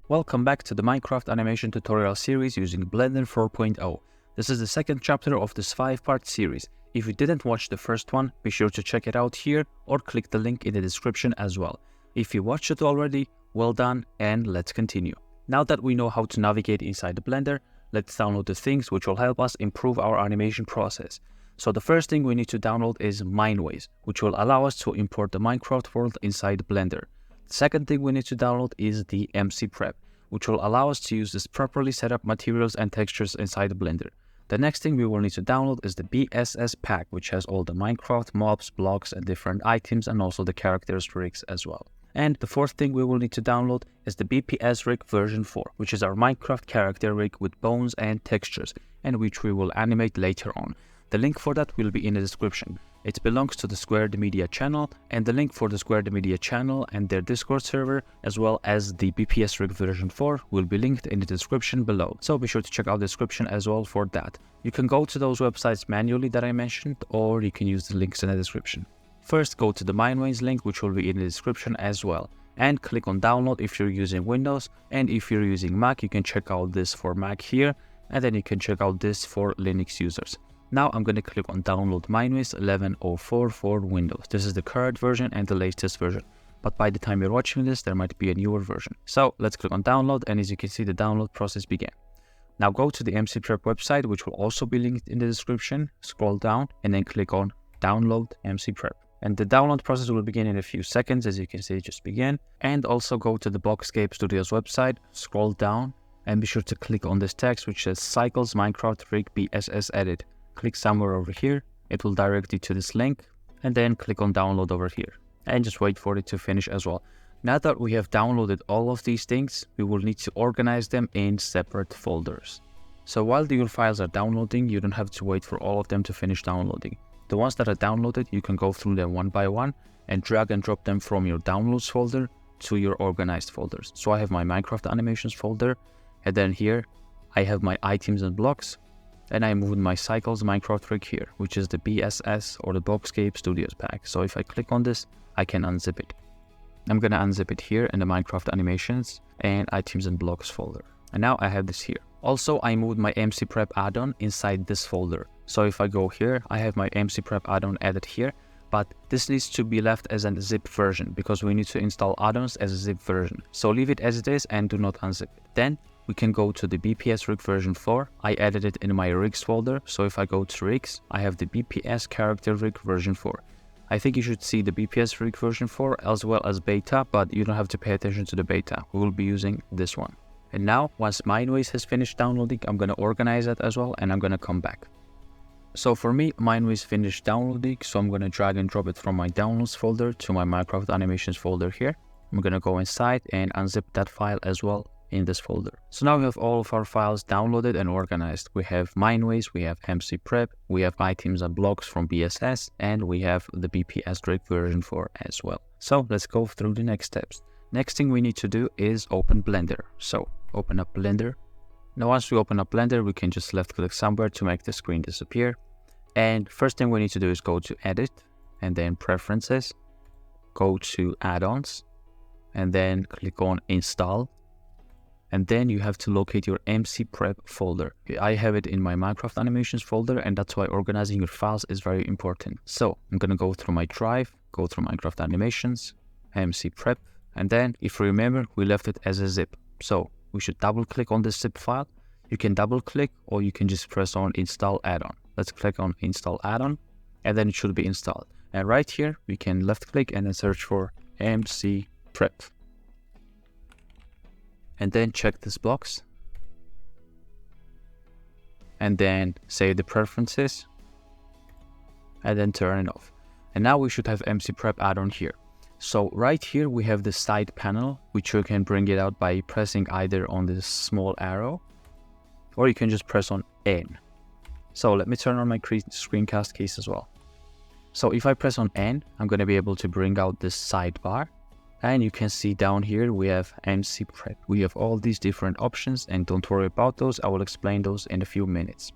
Welcome back to the Minecraft animation tutorial series using Blender 4.0. This is the second chapter of this 5-part series. If you didn't watch the first one, be sure to check it out here or click the link in the description as well. If you watched it already, well done, and let's continue. Now that we know how to navigate inside the Blender, let's download the things which will help us improve our animation process. So the first thing we need to download is Mineways, which will allow us to import the Minecraft world inside Blender. The second thing we need to download is the MC Prep, which will allow us to use this properly set up materials and textures inside Blender. The next thing we will need to download is the BSS pack, which has all the Minecraft mobs, blocks, and different items, and also the characters rigs as well. And the fourth thing we will need to download is the BPS rig version 4, which is our Minecraft character rig with bones and textures, and which we will animate later on. The link for that will be in the description. It belongs to the Squared Media channel, and the link for the Squared Media channel and their Discord server, as well as the BPS rig version 4, will be linked in the description below. So be sure to check out the description as well for that. You can go to those websites manually that I mentioned, or you can use the links in the description. First, go to the Mineways link, which will be in the description as well, and click on download if you're using Windows, and if you're using Mac, you can check out this for Mac here, and then you can check out this for Linux users. Now I'm going to click on download Mineways 11.04 for Windows. This is the current version and the latest version, but by the time you're watching this, there might be a newer version. So let's click on download, and as you can see, the download process began. Now go to the MC Prep website, which will also be linked in the description, scroll down, and then click on download MC Prep. And the download process will begin in a few seconds. As you can see, it just began. And also go to the Blockscape Studios website, scroll down, and be sure to click on this text which says Cycles Minecraft Rig BSS Edit. Click somewhere over here, it will direct you to this link, and then click on download over here, and just wait for it to finish as well. Now that we have downloaded all of these things, we will need to organize them in separate folders. So while your files are downloading, you don't have to wait for all of them to finish downloading. The ones that are downloaded, you can go through them one by one and drag and drop them from your downloads folder to your organized folders. So I have my Minecraft animations folder, and then here I have my items and blocks, and I moved my Cycles Minecraft rig here, which is the BSS or the Blockscape Studios pack. So if I click on this, I can unzip it. I'm gonna unzip it here in the Minecraft animations and items and blocks folder. And now I have this here. Also, I moved my MC Prep add-on inside this folder. So if I go here, I have my MC Prep add-on added here, but this needs to be left as a zip version because we need to install add-ons as a zip version. So leave it as it is and do not unzip it. Then we can go to the BPS rig version 4. I added it in my rigs folder. So if I go to rigs, I have the BPS character rig version 4. I think you should see the BPS rig version 4 as well as beta, but you don't have to pay attention to the beta. We will be using this one. And now, once Mineways has finished downloading, I'm going to organize it as well, and I'm going to come back. So for me, Mineways finished downloading, so I'm going to drag and drop it from my downloads folder to my Minecraft animations folder here. I'm going to go inside and unzip that file as well in this folder. So now we have all of our files downloaded and organized. We have Mineways, we have MC Prep, we have items and blocks from BSS, and we have the BPS rig version 4 as well. So let's go through the next steps. Next thing we need to do is open Blender. So open up Blender. Now once we open up Blender, we can just left click somewhere to make the screen disappear. And first thing we need to do is go to Edit, and then Preferences, go to Add-ons, and then click on Install. And then you have to locate your MC Prep folder. I have it in my Minecraft animations folder, and that's why organizing your files is very important. So I'm gonna go through my drive, go through Minecraft animations, MC Prep, and then if you remember, we left it as a zip. So we should double click on this zip file. You can double click, or you can just press on Install Add-on. Let's click on Install Add-on, and then it should be installed. And right here, we can left click and then search for MC Prep. And then check this blocks, and then save the preferences, and then turn it off. And now we should have MC Prep add-on here. So right here we have the side panel, which you can bring it out by pressing either on this small arrow, or you can just press on N. So let me turn on my screencast keys as well. So if I press on N, I'm going to be able to bring out this sidebar. And you can see down here we have MC Prep. We have all these different options, and don't worry about those. I will explain those in a few minutes.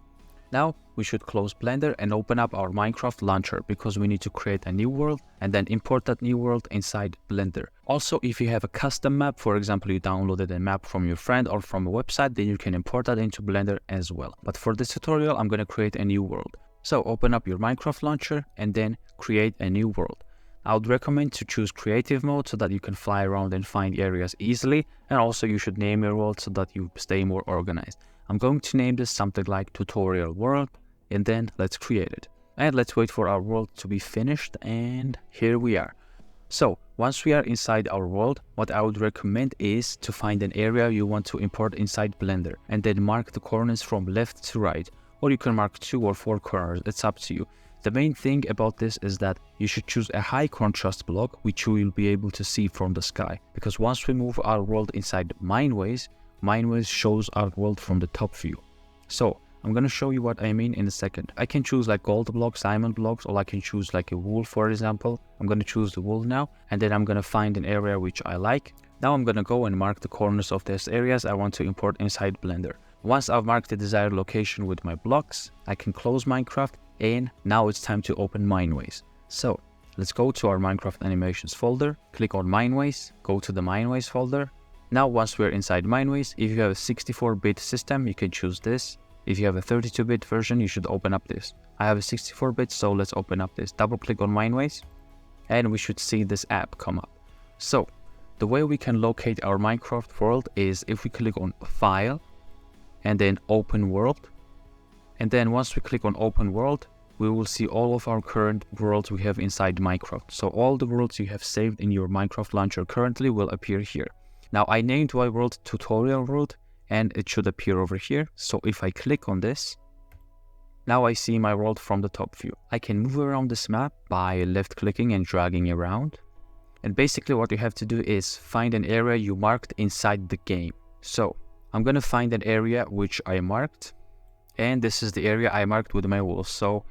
Now we should close Blender and open up our Minecraft launcher because we need to create a new world and then import that new world inside Blender. Also, if you have a custom map, for example, you downloaded a map from your friend or from a website, then you can import that into Blender as well. But for this tutorial, I'm going to create a new world. So open up your Minecraft launcher and then create a new world. I would recommend to choose creative mode so that you can fly around and find areas easily, and also you should name your world so that you stay more organized. I'm going to name this something like tutorial world, and then let's create it. And let's wait for our world to be finished, and here we are. So once we are inside our world, what I would recommend is to find an area you want to import inside Blender and then mark the corners from left to right, or you can mark 2 or 4 corners, it's up to you. The main thing about this is that you should choose a high contrast block which you will be able to see from the sky, because once we move our world inside Mineways, Mineways shows our world from the top view. So I'm going to show you what I mean in a second. I can choose like gold blocks, diamond blocks, or I can choose like a wool, for example. I'm going to choose the wool now, and then I'm going to find an area which I like. Now I'm going to go and mark the corners of these areas I want to import inside Blender. Once I've marked the desired location with my blocks, I can close Minecraft, and now it's time to open Mineways. So let's go to our Minecraft animations folder, click on Mineways, go to the Mineways folder. Now once we're inside Mineways, if you have a 64-bit system, you can choose this. If you have a 32-bit version, you should open up this. I have a 64-bit, so let's open up this. Double click on Mineways, and we should see this app come up. So the way we can locate our Minecraft world is if we click on File, and then Open World. And then once we click on Open World, we will see all of our current worlds we have inside Minecraft. So all the worlds you have saved in your Minecraft launcher currently will appear here. Now I named my world Tutorial World, and it should appear over here. So if I click on this, now I see my world from the top view. I can move around this map by left clicking and dragging around. And basically what you have to do is find an area you marked inside the game. So I'm going to find an area which I marked, and this is the area I marked with my wool. So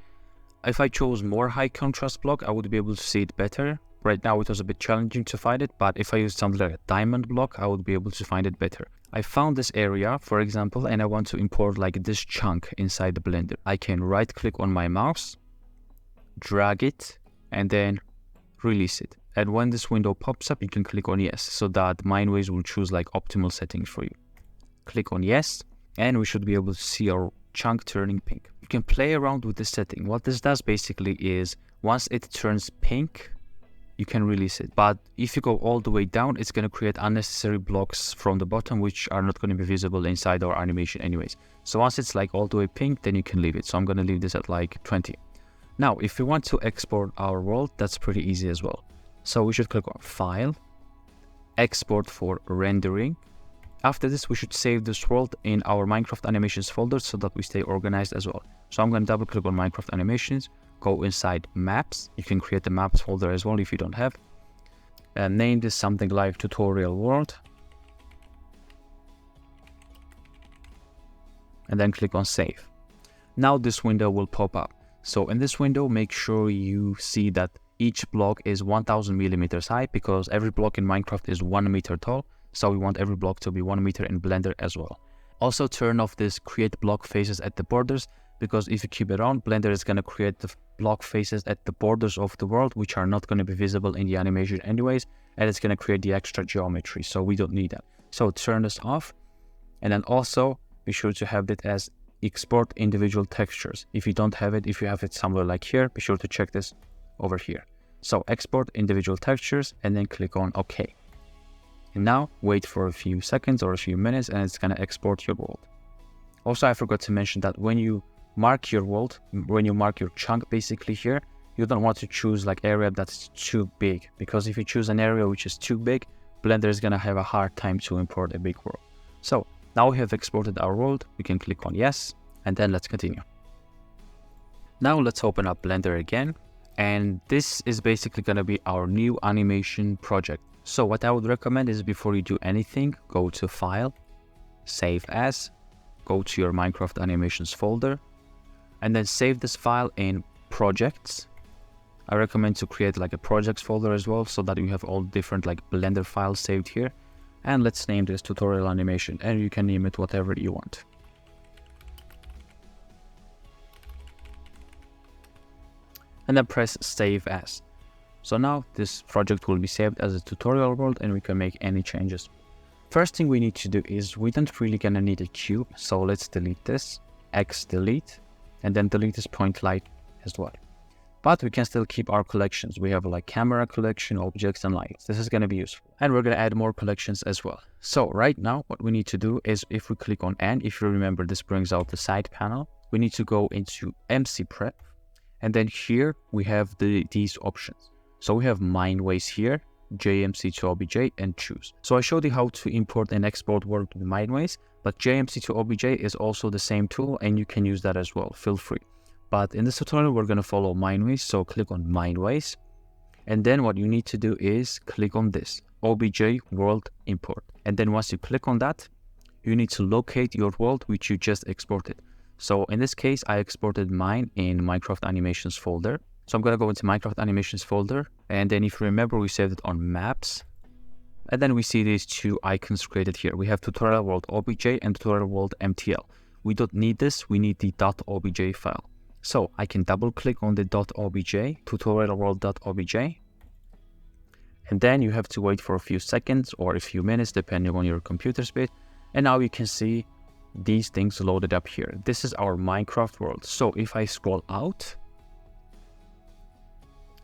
if I chose more high contrast block, I would be able to see it better. Right now it was a bit challenging to find it, but if I used something like a diamond block, I would be able to find it better. I found this area, for example, and I want to import like this chunk inside the Blender. I can right click on my mouse, drag it, and then release it. And when this window pops up, you can click on yes, so that Mineways will choose like optimal settings for you. Click on yes, and we should be able to see our chunk turning pink. You can play around with this setting. What this does basically is once it turns pink, you can release it. But if you go all the way down, it's going to create unnecessary blocks from the bottom, which are not going to be visible inside our animation anyways. So once it's like all the way pink, then you can leave it. So I'm going to leave this at like 20. Now, if we want to export our world, that's pretty easy as well. So we should click on File, Export for Rendering. After this, we should save this world in our Minecraft animations folder so that we stay organized as well. So I'm going to double click on Minecraft animations, go inside maps. You can create the maps folder as well if you don't have. And name this something like tutorial world. And then click on save. Now this window will pop up. So in this window, make sure you see that each block is 1000 millimeters high, because every block in Minecraft is 1 meter tall. So we want every block to be 1 meter in Blender as well. Also turn off this create block faces at the borders, because if you keep it on, Blender is going to create the block faces at the borders of the world, which are not going to be visible in the animation anyways, and it's going to create the extra geometry, so we don't need that. So turn this off, and then also be sure to have it as export individual textures. If you don't have it, if you have it somewhere like here, be sure to check this over here. So export individual textures, and then click on OK. And now wait for a few seconds or a few minutes, and it's going to export your world. Also, I forgot to mention that when you mark your world, when you mark your chunk basically here, you don't want to choose like area that's too big, because if you choose an area which is too big, Blender is going to have a hard time to import a big world. So now we have exported our world, we can click on yes, and then let's continue. Now let's open up Blender again, and this is basically going to be our new animation project. So what I would recommend is before you do anything, go to File, Save As, go to your Minecraft animations folder, and then save this file in Projects. I recommend to create like a projects folder as well, so that you have all different like Blender files saved here. And let's name this tutorial animation, and you can name it whatever you want. and then press Save As. So now this project will be saved as a tutorial world and we can make any changes. First thing we need to do is we don't really gonna need a cube, so let's delete this, X delete, and then delete this point light as well. But we can still keep our collections. We have like camera collection, objects and lights. This is gonna be useful. And we're gonna add more collections as well. So right now what we need to do is if we click on N, if you remember this brings out the side panel, we need to go into MC Prep, and then here we have these options. So we have Mineways here, JMC to OBJ and choose. So I showed you how to import and export work with Mineways, but JMC to OBJ is also the same tool and you can use that as well, feel free. But in this tutorial, we're going to follow Mineways. So click on Mineways. And then what you need to do is click on this, OBJ World Import. And then once you click on that, you need to locate your world, which you just exported. So in this case, I exported mine in Minecraft Animations folder. So I'm going to go into Minecraft Animations folder. And then if you remember, we saved it on Maps. And then we see these two icons created here. We have Tutorial World OBJ and Tutorial World MTL. We don't need this. We need the .obj file. So I can double click on the .obj, Tutorial World.obj. And then you have to wait for a few seconds or a few minutes, depending on your computer speed. And now you can see these things loaded up here. This is our Minecraft world. So if I scroll out,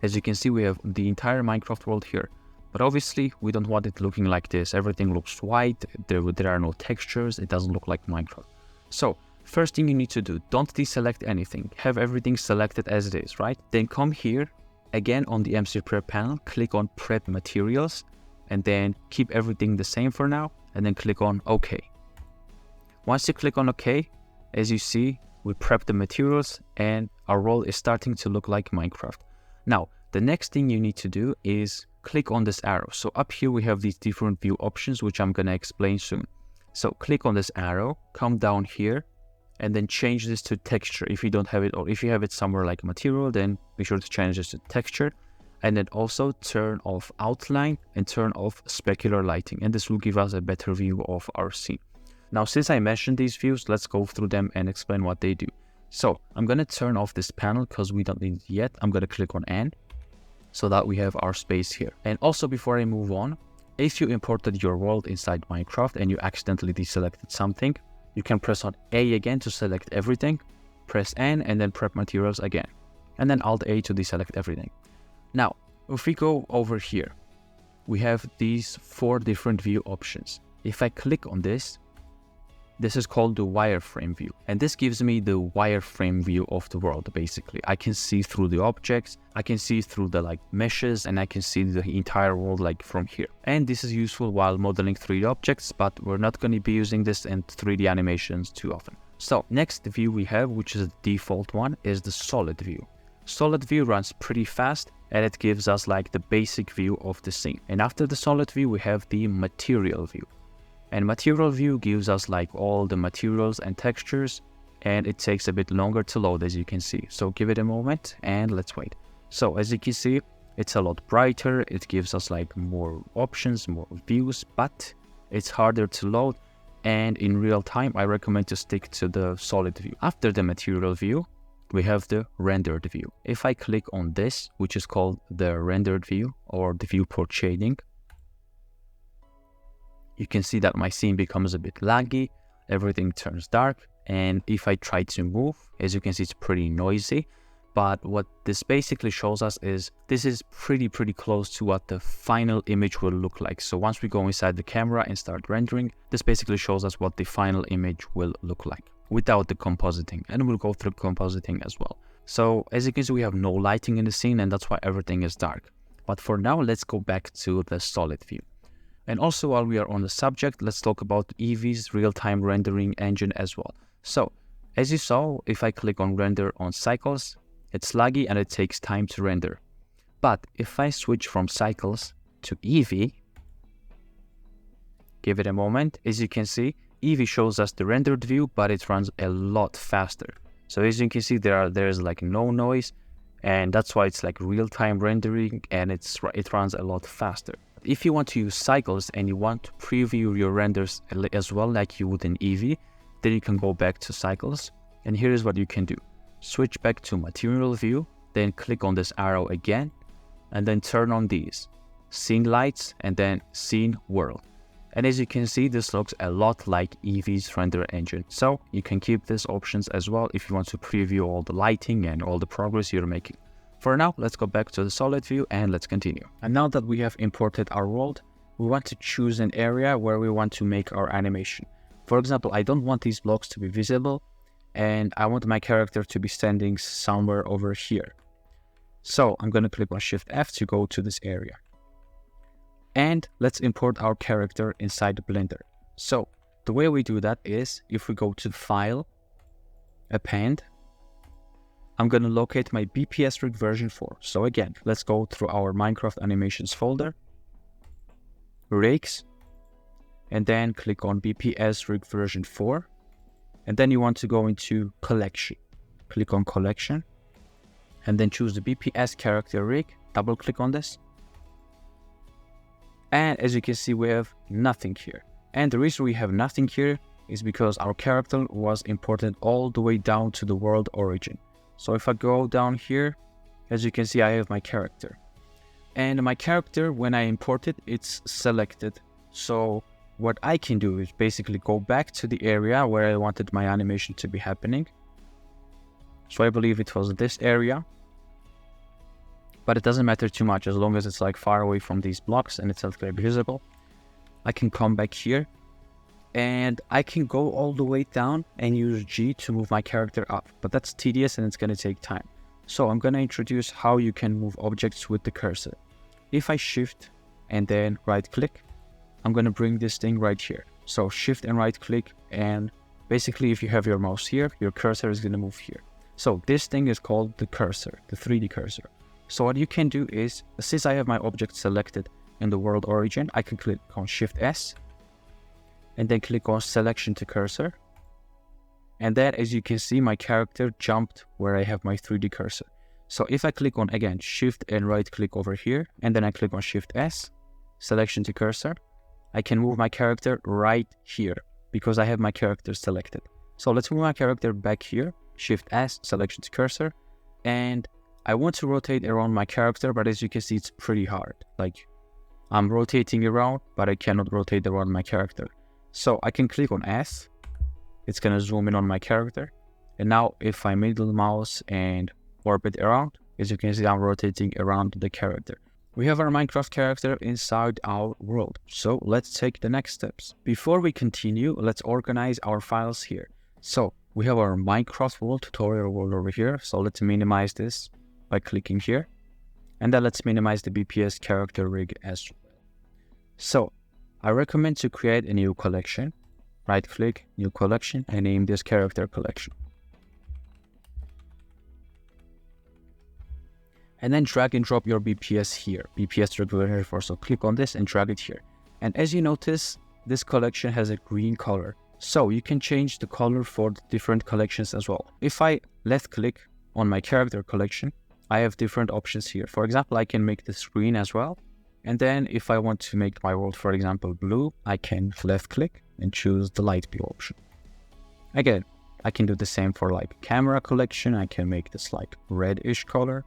as you can see, we have the entire Minecraft world here. But obviously, we don't want it looking like this. Everything looks white. There are no textures. It doesn't look like Minecraft. So first thing you need to do, don't deselect anything. Have everything selected as it is, right? Then come here, again on the MC Prep panel, click on Prep Materials, and then keep everything the same for now, and then click on OK. Once you click on OK, as you see, we prep the materials, and our world is starting to look like Minecraft. Now, the next thing you need to do is click on this arrow. So up here we have these different view options, which I'm going to explain soon. So click on this arrow, come down here, and then change this to texture if you don't have it, or if you have it somewhere like material, then be sure to change this to texture. And then also turn off outline and turn off specular lighting. And this will give us a better view of our scene. Now, since I mentioned these views, let's go through them and explain what they do. So I'm going to turn off this panel because we don't need it yet. I'm going to click on N so that we have our space here. And also before I move on, if you imported your world inside Minecraft and you accidentally deselected something, you can press on A again to select everything, press N and then prep materials again, and then Alt A to deselect everything. Now, if we go over here, we have these 4 different view options. If I click on this, this is called the wireframe view. And this gives me the wireframe view of the world, basically. I can see through the objects, I can see through the meshes, and I can see the entire world from here. And this is useful while modeling 3D objects, but we're not going to be using this in 3D animations too often. So next view we have, which is the default one, is the solid view. Solid view runs pretty fast and it gives us the basic view of the scene. And after the solid view, we have the material view. And material view gives us all the materials and textures, and it takes a bit longer to load, as you can see. So give it a moment and let's wait. So as you can see, it's a lot brighter. It gives us more options, more views, but it's harder to load. And in real time, I recommend to stick to the solid view. After the material view, we have the rendered view. If I click on this, which is called the rendered view or the viewport shading, you can see that my scene becomes a bit laggy, everything turns dark, and if I try to move, as you can see, it's pretty noisy. But what this basically shows us is this is pretty close to what the final image will look like. So once we go inside the camera and start rendering, this basically shows us what the final image will look like without the compositing, and we'll go through compositing as well. So as you can see, we have no lighting in the scene, and that's why everything is dark. But for now, let's go back to the solid view. And also, while we are on the subject, let's talk about EEVEE's real-time rendering engine as well. So as you saw, if I click on render on cycles, it's laggy and it takes time to render. But if I switch from cycles to EEVEE, give it a moment, as you can see, EEVEE shows us the rendered view, but it runs a lot faster. So as you can see, there's no noise, and that's why it's real-time rendering, and it runs a lot faster. If you want to use cycles and you want to preview your renders as well like you would in EEVEE, then you can go back to cycles, and here is what you can do. Switch back to material view, then click on this arrow again, and then turn on these scene lights and then scene world. And as you can see, this looks a lot like EEVEE's render engine. So you can keep these options as well if you want to preview all the lighting and all the progress you're making. For now, let's go back to the solid view and let's continue. And now that we have imported our world, we want to choose an area where we want to make our animation. For example, I don't want these blocks to be visible and I want my character to be standing somewhere over here. So I'm going to click on Shift F to go to this area. And let's import our character inside the Blender. So the way we do that is if we go to File, Append, I'm going to locate my BPS rig version 4. So again, let's go through our Minecraft animations folder, rigs, and then click on BPS rig version 4. And then you want to go into collection. Click on collection and then choose the BPS character rig. Double click on this. And as you can see, we have nothing here. And the reason we have nothing here is because our character was imported all the way down to the world origin. So if I go down here, as you can see, I have my character. And my character, when I import it, it's selected. So what I can do is basically go back to the area where I wanted my animation to be happening. So I believe it was this area. But it doesn't matter too much as long as it's like far away from these blocks and it's not clearly visible. I can come back here and I can go all the way down and use G to move my character up, but that's tedious and it's going to take time. So I'm going to introduce how you can move objects with the cursor. If I shift and then right click, I'm going to bring this thing right here. So shift and right click, and basically if you have your mouse here, your cursor is going to move here. So this thing is called the cursor, the 3D cursor. So what you can do is, since I have my object selected in the world origin, I can click on Shift S and then click on Selection to Cursor. And then as you can see, my character jumped where I have my 3D cursor. So if I click on again Shift and right click over here, and then I click on Shift S, Selection to Cursor, I can move my character right here because I have my character selected. So let's move my character back here, Shift S, Selection to Cursor, and I want to rotate around my character, but as you can see, it's pretty hard. Like I'm rotating around, but I cannot rotate around my character. So I can click on S. It's going to zoom in on my character. And now if I middle mouse and orbit around, as you can see, I'm rotating around the character. We have our Minecraft character inside our world. So let's take the next steps. Before we continue, let's organize our files here. So we have our Minecraft world tutorial world over here. So let's minimize this by clicking here, and then let's minimize the BPS character rig as well. So I recommend to create a new collection, right click, new collection, and name this character collection. And then drag and drop your BPS here, BPS rig 4. So click on this and drag it here. And as you notice, this collection has a green color. So you can change the color for the different collections as well. If I left click on my character collection, I have different options here. For example, I can make this green as well. And then if I want to make my world, for example, blue, I can left click and choose the light blue option. Again, I can do the same for like camera collection. I can make this like reddish color.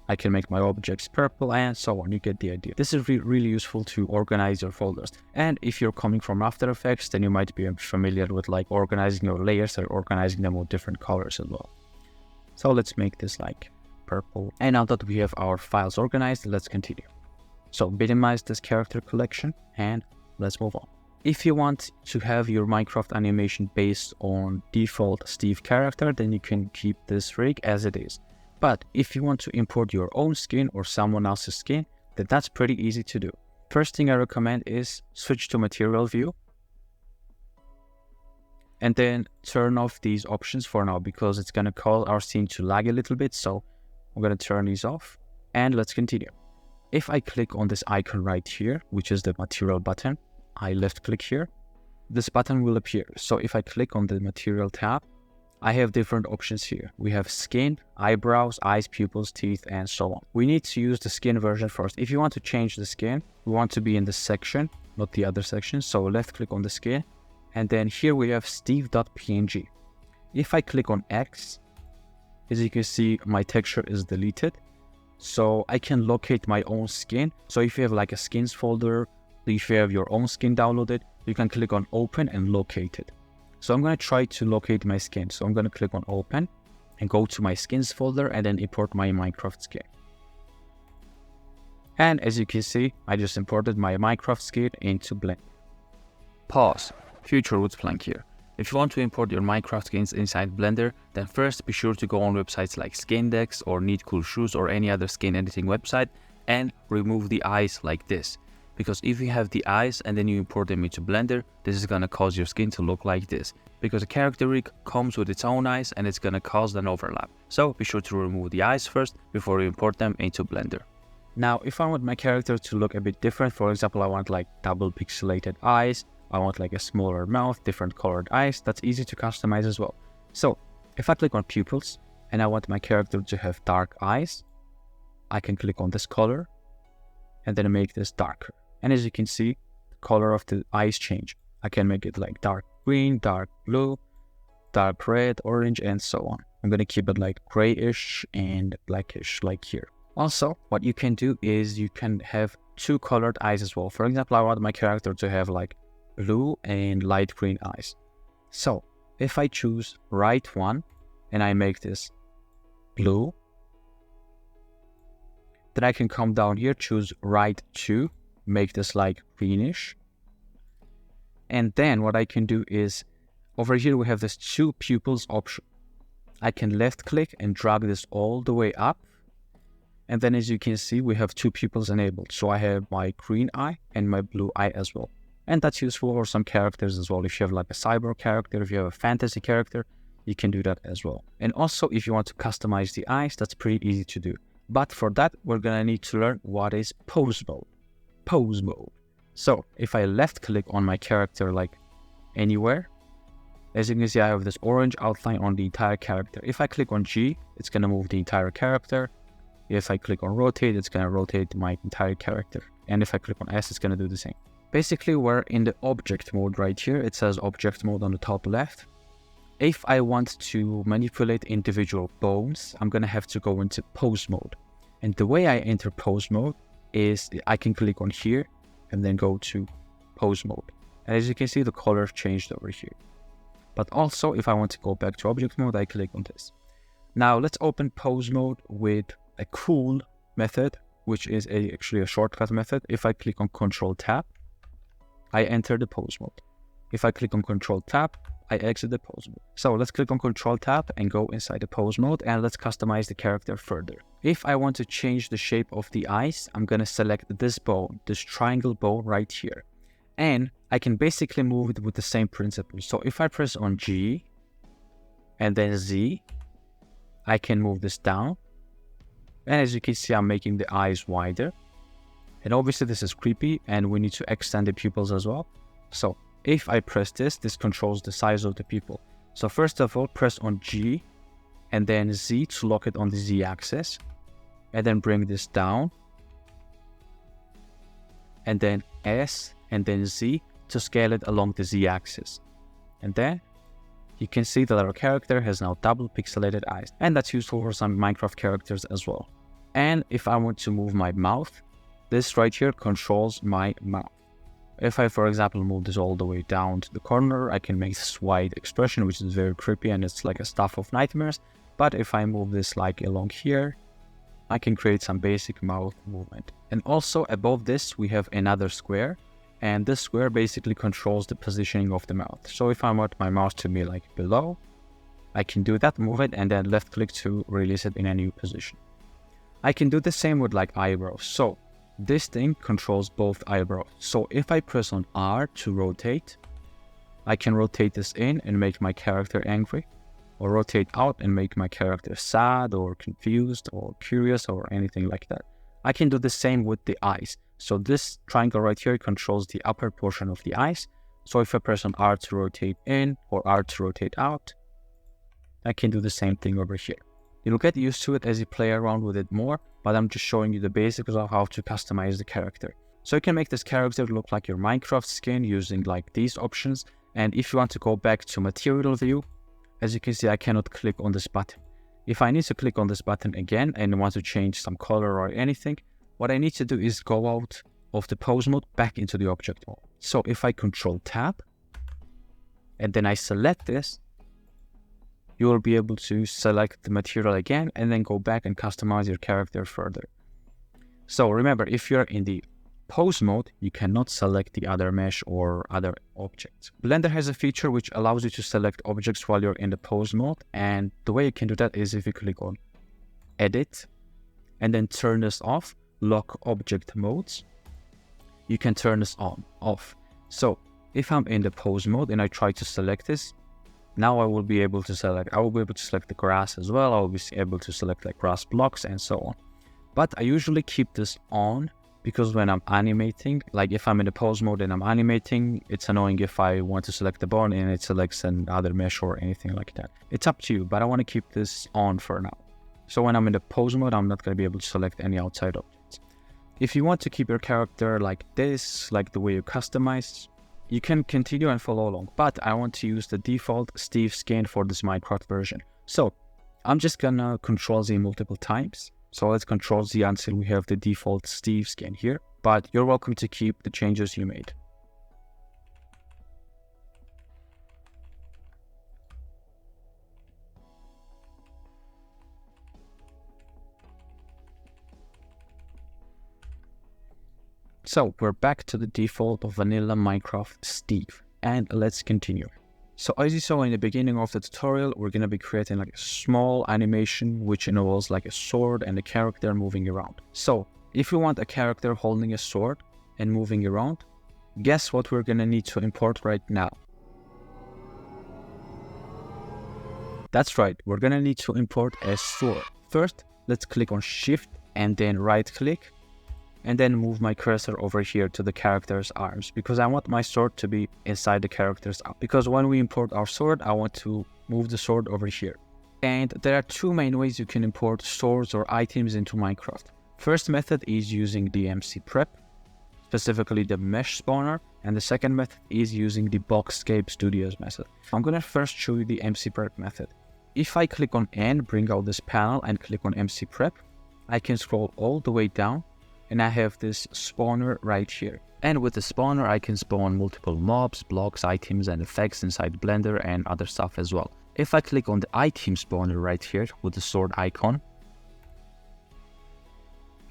I can make my objects purple and so on. You get the idea. This is really useful to organize your folders. And if you're coming from After Effects, then you might be familiar with like organizing your layers or organizing them with different colors as well. So let's make this like purple. And now that we have our files organized, let's continue. So minimize this character collection and let's move on. If you want to have your Minecraft animation based on default Steve character, then you can keep this rig as it is. But if you want to import your own skin or someone else's skin, then that's pretty easy to do. First thing I recommend is switch to material view and then turn off these options for now because it's going to cause our scene to lag a little bit. So I'm going to turn these off and let's continue. If I click on this icon right here, which is the material button, I left click here, this button will appear. So if I click on the material tab, I have different options here. We have skin, eyebrows, eyes, pupils, teeth, and so on. We need to use the skin version first. If you want to change the skin, we want to be in this section, not the other section. So left click on the skin. And then here we have steve.png. If I click on X, as you can see, my texture is deleted. So I can locate my own skin. So if you have like a skins folder, if you have your own skin downloaded, you can click on open and locate it. So I'm going to try to locate my skin. So I'm going to click on open and go to my skins folder and then import my Minecraft skin. And as you can see, I just imported my Minecraft skin into Blender. Pause. Future Roots blank here. If you want to import your Minecraft skins inside Blender, then first be sure to go on websites like Skindex or Neat Cool Shoes or any other skin editing website and remove the eyes like this. Because if you have the eyes and then you import them into Blender, this is gonna cause your skin to look like this. Because a character rig comes with its own eyes and it's gonna cause an overlap. So be sure to remove the eyes first before you import them into Blender. Now, if I want my character to look a bit different, for example, I want like double pixelated eyes, I want like a smaller mouth, different colored eyes, that's easy to customize as well. So if I click on pupils and I want my character to have dark eyes, I can click on this color and then make this darker. And as you can see, the color of the eyes change. I can make it like dark green, dark blue, dark red, orange, and so on. I'm going to keep it like grayish and blackish like here. Also, what you can do is you can have two colored eyes as well. For example, I want my character to have like blue and light green eyes. So if I choose right one and I make this blue, then I can come down here, choose right two, make this like greenish. And then what I can do is over here we have this two pupils option. I can left click and drag this all the way up. And then as you can see, we have two pupils enabled. So I have my green eye and my blue eye as well. And that's useful for some characters as well. If you have like a cyber character, if you have a fantasy character, you can do that as well. And also if you want to customize the eyes, that's pretty easy to do. But for that, we're gonna need to learn what is pose mode. Pose mode. So if I left click on my character like anywhere, as you can see, I have this orange outline on the entire character. If I click on G, it's gonna move the entire character. If I click on rotate, it's gonna rotate my entire character. And if I click on S, it's gonna do the same. Basically, we're in the object mode right here. It says object mode on the top left. If I want to manipulate individual bones, I'm gonna have to go into pose mode. And the way I enter pose mode is I can click on here and then go to pose mode. And as you can see, the color changed over here. But also, if I want to go back to object mode, I click on this. Now let's open pose mode with a cool method, which is actually a shortcut method. If I click on Control Tab, I enter the pose mode. If I click on Control Tab, I exit the pose mode. So let's click on Control Tab and go inside the pose mode and let's customize the character further. If I want to change the shape of the eyes, I'm gonna select this bone, this triangle bone right here. And I can basically move it with the same principle. So if I press on G and then Z, I can move this down. And as you can see, I'm making the eyes wider. And obviously this is creepy and we need to extend the pupils as well. So if I press this, this controls the size of the pupil. So first of all, press on G and then Z to lock it on the Z axis. And then bring this down. And then S and then Z to scale it along the Z axis. And then you can see that our character has now double pixelated eyes. And that's useful for some Minecraft characters as well. And if I want to move my mouth, this right here controls my mouth. If I, for example, move this all the way down to the corner, I can make this wide expression, which is very creepy and it's like a stuff of nightmares. But if I move this like along here, I can create some basic mouth movement. And also above this, we have another square. And this square basically controls the positioning of the mouth. So if I want my mouth to be like below, I can do that, move it, and then left click to release it in a new position. I can do the same with like eyebrows. So this thing controls both eyebrows. So if I press on R to rotate, I can rotate this in and make my character angry, or rotate out and make my character sad or confused or curious or anything like that. I can do the same with the eyes. So this triangle right here controls the upper portion of the eyes. So if I press on R to rotate in or R to rotate out, I can do the same thing over here. You'll get used to it as you play around with it more, but I'm just showing you the basics of how to customize the character. So you can make this character look like your Minecraft skin using like these options. And if you want to go back to material view, as you can see, I cannot click on this button. if I need to click on this button again and want to change some color or anything, what I need to do is go out of the pose mode back into the object mode. So if I Control Tab and then I select this, you will be able to select the material again and then go back and customize your character further. So remember, if you're in the pose mode, you cannot select the other mesh or other objects. Blender has a feature which allows you to select objects while you're in the pose mode, and the way you can do that is if you click on Edit and then turn this off, Lock Object Modes, you can turn this off. So if I'm in the pose mode and I try to select this, now I will be able to select the grass as well. I will be able to select like grass blocks and so on. But I usually keep this on because when I'm animating, like if I'm in the pose mode and I'm animating, it's annoying if I want to select the bone and it selects another mesh or anything like that. It's up to you, but I want to keep this on for now. So when I'm in the pose mode, I'm not going to be able to select any outside objects. If you want to keep your character like this, like the way you customize, you can continue and follow along, but I want to use the default Steve skin for this Minecraft version. So I'm just gonna Control Z multiple times. So let's Control Z until we have the default Steve skin here, but you're welcome to keep the changes you made. So we're back to the default of vanilla Minecraft Steve, and let's continue. So as you saw in the beginning of the tutorial, we're going to be creating like a small animation which involves like a sword and a character moving around. So if you want a character holding a sword and moving around, guess what we're going to need to import right now? That's right, we're going to need to import a sword. First, let's click on Shift and then right click, and then move my cursor over here to the character's arms, because I want my sword to be inside the character's arm. Because when we import our sword, I want to move the sword over here. And there are two main ways you can import swords or items into Minecraft. First method is using the MC Prep, specifically the mesh spawner, and the second method is using the Boxscape Studios method. I'm gonna first show you the MC Prep method. If I click on N, bring out this panel and click on MC Prep, I can scroll all the way down and I have this spawner right here. And with the spawner, I can spawn multiple mobs, blocks, items, and effects inside Blender and other stuff as well. If I click on the item spawner right here with the sword icon,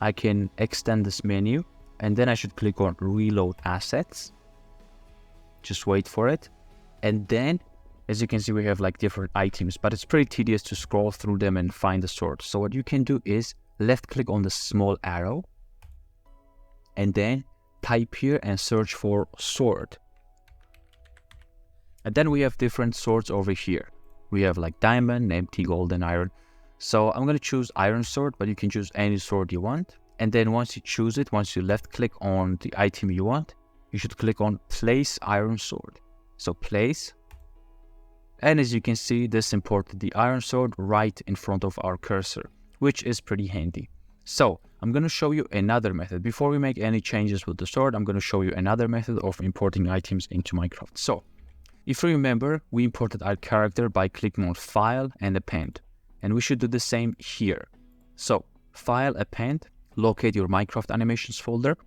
I can extend this menu, and then I should click on Reload Assets. Just wait for it. And then, as you can see, we have like different items, but it's pretty tedious to scroll through them and find the sword. So what you can do is left click on the small arrow, and then type here and search for sword. And then we have different swords over here. We have like diamond, empty, gold, and iron. So I'm going to choose iron sword, but you can choose any sword you want. And then once you choose it, once you left click on the item you want, you should click on place iron sword. So place. And as you can see, this imported the iron sword right in front of our cursor, which is pretty handy. So I'm going to show you another method. Before we make any changes with the sword, I'm going to show you another method of importing items into Minecraft. So if you remember, we imported our character by clicking on File and Append. And we should do the same here. So File, Append, locate your Minecraft animations folder.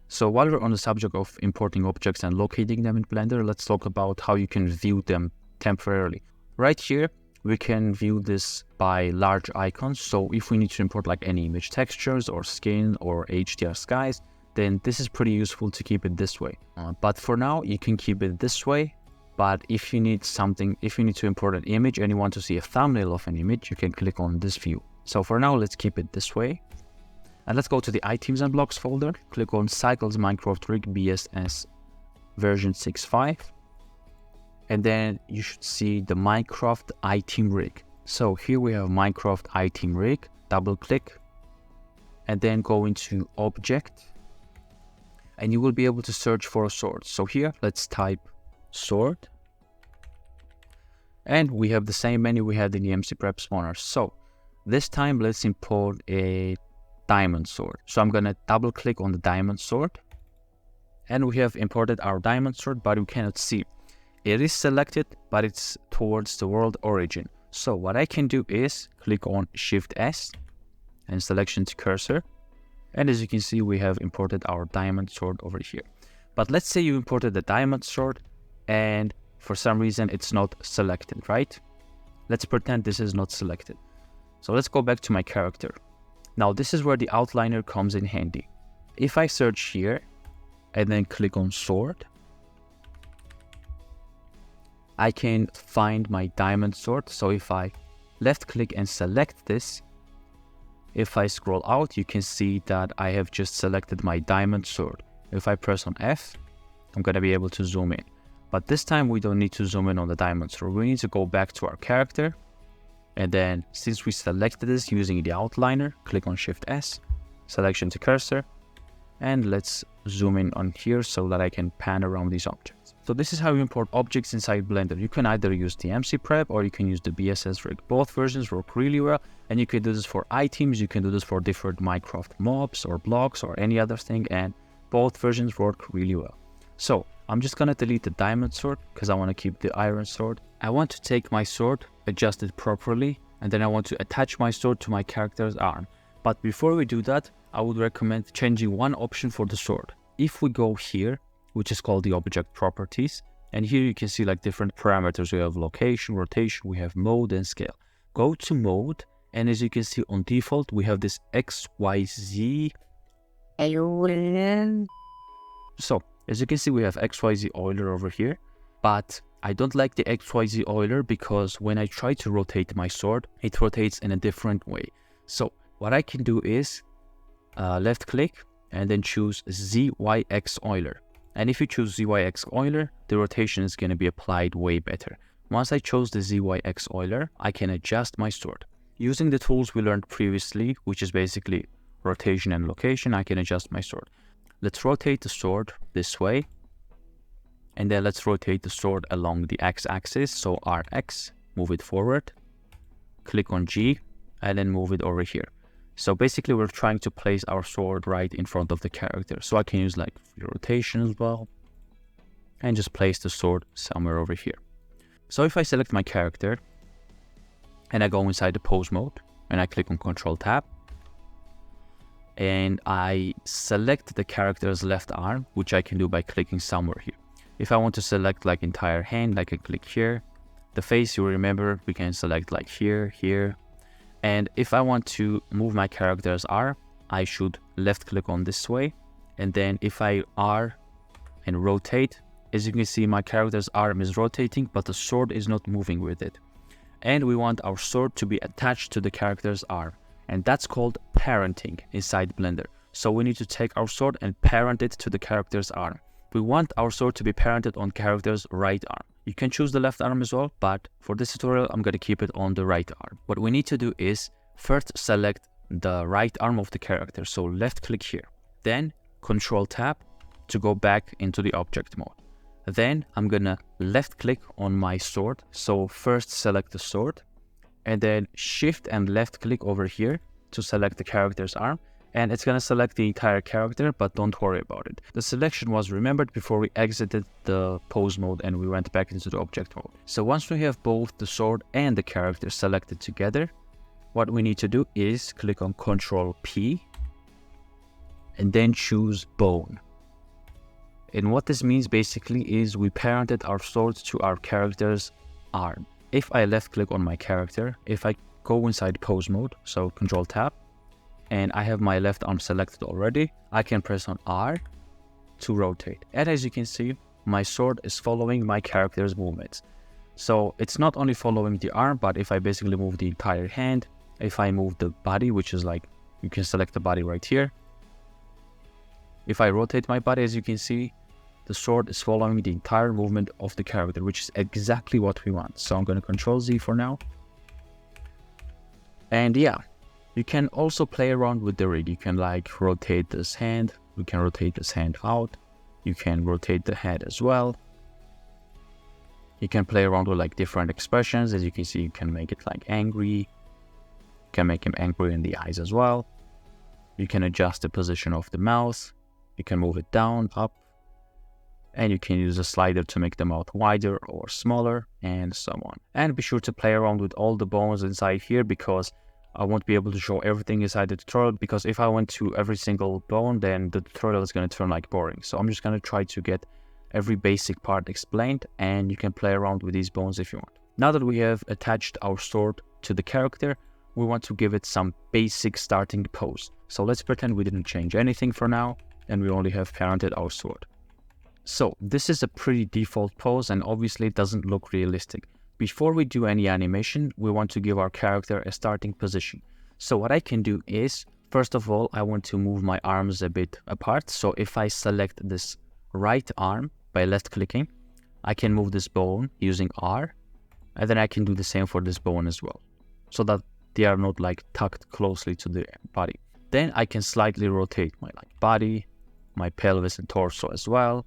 So while we're on the subject of importing objects and locating them in Blender, let's talk about how you can view them temporarily. Right here, we can view this by large icons. So if we need to import like any image textures or skin or HDR skies, then this is pretty useful to keep it this way. But for now, you can keep it this way. But if you need to import an image and you want to see a thumbnail of an image, you can click on this view. So for now, let's keep it this way. And let's go to the items and blocks folder. Click on Cycles Minecraft Rig BSS version 6.5. And then you should see the Minecraft item rig. So here we have Minecraft item rig, double click, and then go into object, and you will be able to search for a sword. So here, let's type sword, and we have the same menu we had in the MC Prep spawner. So this time, let's import a diamond sword. So I'm gonna double click on the diamond sword, and we have imported our diamond sword, but we cannot see. it is selected, but it's towards the world origin. So what I can do is click on Shift S and selection to cursor. And as you can see, we have imported our diamond sword over here. But let's say you imported the diamond sword and for some reason it's not selected, right? Let's pretend this is not selected. So let's go back to my character. Now this is where the outliner comes in handy. If I search here and then click on sword, I can find my diamond sword. So if I left click and select this, if I scroll out, you can see that I have just selected my diamond sword. If I press on F, I'm going to be able to zoom in. But this time we don't need to zoom in on the diamond sword. We need to go back to our character. And then since we selected this using the outliner, click on Shift S, selection to cursor. And let's zoom in on here so that I can pan around these objects. So this is how you import objects inside Blender. You can either use the MC Prep or you can use the BSS rig. Both versions work really well, and you can do this for items, you can do this for different Minecraft mobs or blocks or any other thing, and both versions work really well. So I'm just gonna delete the diamond sword because I want to keep the iron sword. I want to take my sword, adjust it properly, and then I want to attach my sword to my character's arm. But before we do that, I would recommend changing one option for the sword. If we go here, which is called the object properties, and here you can see like different parameters. We have location, rotation, we have mode and scale. Go to mode, and as you can see on default, we have this XYZ. So as you can see, we have XYZ Euler over here, but I don't like the XYZ Euler because when I try to rotate my sword, it rotates in a different way. So what I can do is left click and then choose ZYX Euler. And if you choose ZYX Euler, the rotation is going to be applied way better. Once I chose the ZYX Euler, I can adjust my sword. Using the tools we learned previously, which is basically rotation and location, I can adjust my sword. Let's rotate the sword this way. And then let's rotate the sword along the x-axis. So RX, move it forward. Click on G and then move it over here. So basically we're trying to place our sword right in front of the character. So I can use like rotation as well and just place the sword somewhere over here. So if I select my character and I go inside the pose mode and I click on Control Tab and I select the character's left arm, which I can do by clicking somewhere here. If I want to select like entire hand, I can click here. The face, you remember, we can select like here, here. And if I want to move my character's arm, I should left click on this way. And then if I R and rotate, as you can see, my character's arm is rotating, but the sword is not moving with it. And we want our sword to be attached to the character's arm. And that's called parenting inside Blender. So we need to take our sword and parent it to the character's arm. We want our sword to be parented on character's right arm. You can choose the left arm as well, but for this tutorial, I'm going to keep it on the right arm. What we need to do is first select the right arm of the character. So left click here, then Control Tab to go back into the object mode. Then I'm going to left click on my sword. So first select the sword and then shift and left click over here to select the character's arm. And it's going to select the entire character, but don't worry about it. The selection was remembered before we exited the pose mode and we went back into the object mode. So once we have both the sword and the character selected together, what we need to do is click on Ctrl P and then choose bone. And what this means basically is we parented our sword to our character's arm. If I left click on my character, if I go inside pose mode, so Control Tab, and I have my left arm selected already, I can press on R to rotate. And as you can see, my sword is following my character's movements. So it's not only following the arm, but if I basically move the entire hand, if I move the body, which is like, you can select the body right here. If I rotate my body, as you can see, the sword is following the entire movement of the character, which is exactly what we want. So I'm going to Control Z for now. And yeah. You can also play around with the rig. You can like rotate this hand. You can rotate this hand out. You can rotate the head as well. You can play around with like different expressions. As you can see, you can make it like angry. You can make him angry in the eyes as well. You can adjust the position of the mouth. You can move it down, up. And you can use a slider to make them out wider or smaller and so on. And be sure to play around with all the bones inside here, because I won't be able to show everything inside the tutorial, because if I went to every single bone, then the tutorial is going to turn like boring. So I'm just going to try to get every basic part explained, and you can play around with these bones if you want. Now that we have attached our sword to the character, we want to give it some basic starting pose. So let's pretend we didn't change anything for now, and we only have parented our sword. So this is a pretty default pose, and obviously it doesn't look realistic. Before we do any animation, we want to give our character a starting position. So what I can do is, first of all, I want to move my arms a bit apart. So if I select this right arm by left clicking, I can move this bone using R, and then I can do the same for this bone as well, so that they are not like tucked closely to the body. Then I can slightly rotate my body, my pelvis and torso as well.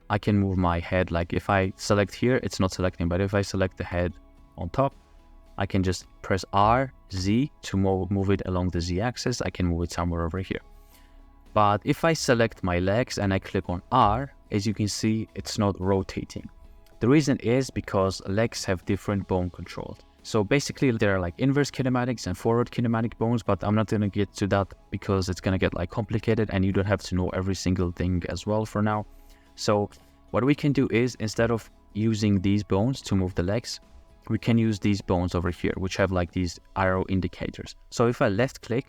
I can move my head, like if I select here, it's not selecting, but if I select the head on top, I can just press R, Z to move it along the Z axis. I can move it somewhere over here. But if I select my legs and I click on R, as you can see, it's not rotating. The reason is because legs have different bone controls. So basically there are like inverse kinematics and forward kinematic bones, but I'm not going to get to that because it's going to get like complicated, and you don't have to know every single thing as well for now. So what we can do is, instead of using these bones to move the legs, we can use these bones over here, which have like these arrow indicators. So if I left click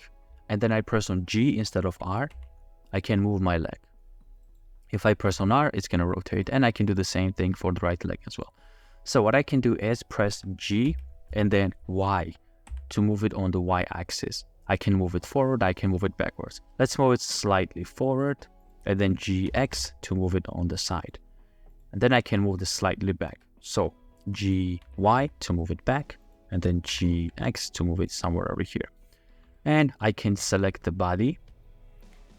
and then I press on G instead of R, I can move my leg. If I press on R, it's going to rotate, and I can do the same thing for the right leg as well. So what I can do is press G and then Y to move it on the Y axis. I can move it forward, I can move it backwards. Let's move it slightly forward, and then GX to move it on the side. And then I can move this slightly back. So GY to move it back, and then GX to move it somewhere over here. And I can select the body,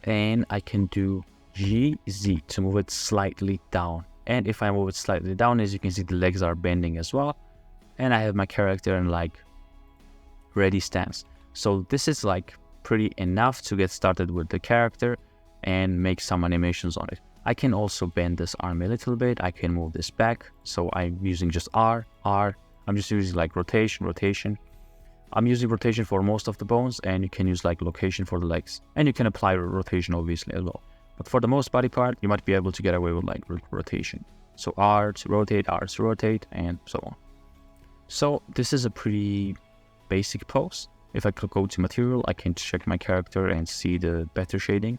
and I can do GZ to move it slightly down. And if I move it slightly down, as you can see, the legs are bending as well. And I have my character in like ready stance. So this is like pretty enough to get started with the character and make some animations on it. I can also bend this arm a little bit. I can move this back. So I'm using just R. I'm just using like rotation. I'm using rotation for most of the bones, and you can use like location for the legs. And you can apply rotation obviously as well. But for the most body part, you might be able to get away with like rotation. So R to rotate, and so on. So this is a pretty basic pose. If I click go to material, I can check my character and see the better shading.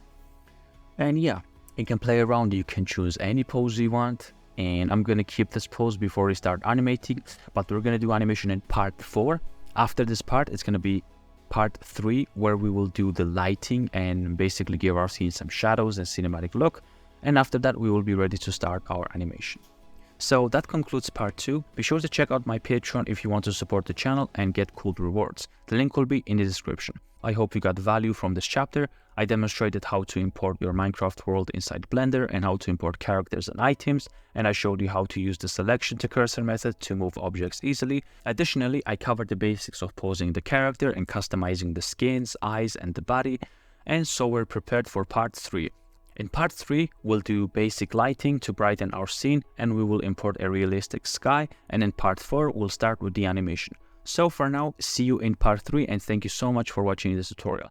And yeah, you can play around. You can choose any pose you want. And I'm going to keep this pose before we start animating. But we're going to do animation in part 4. After this part, it's going to be part 3, where we will do the lighting and basically give our scene some shadows and cinematic look. And after that, we will be ready to start our animation. So that concludes part 2. Be sure to check out my Patreon if you want to support the channel and get cool rewards. The link will be in the description. I hope you got value from this chapter. I demonstrated how to import your Minecraft world inside Blender and how to import characters and items, and I showed you how to use the selection to cursor method to move objects easily. Additionally, I covered the basics of posing the character and customizing the skins, eyes, and the body, and so we're prepared for part 3. In part 3, we'll do basic lighting to brighten our scene, and we will import a realistic sky, and in part 4, we'll start with the animation. So for now, see you in part 3, and thank you so much for watching this tutorial.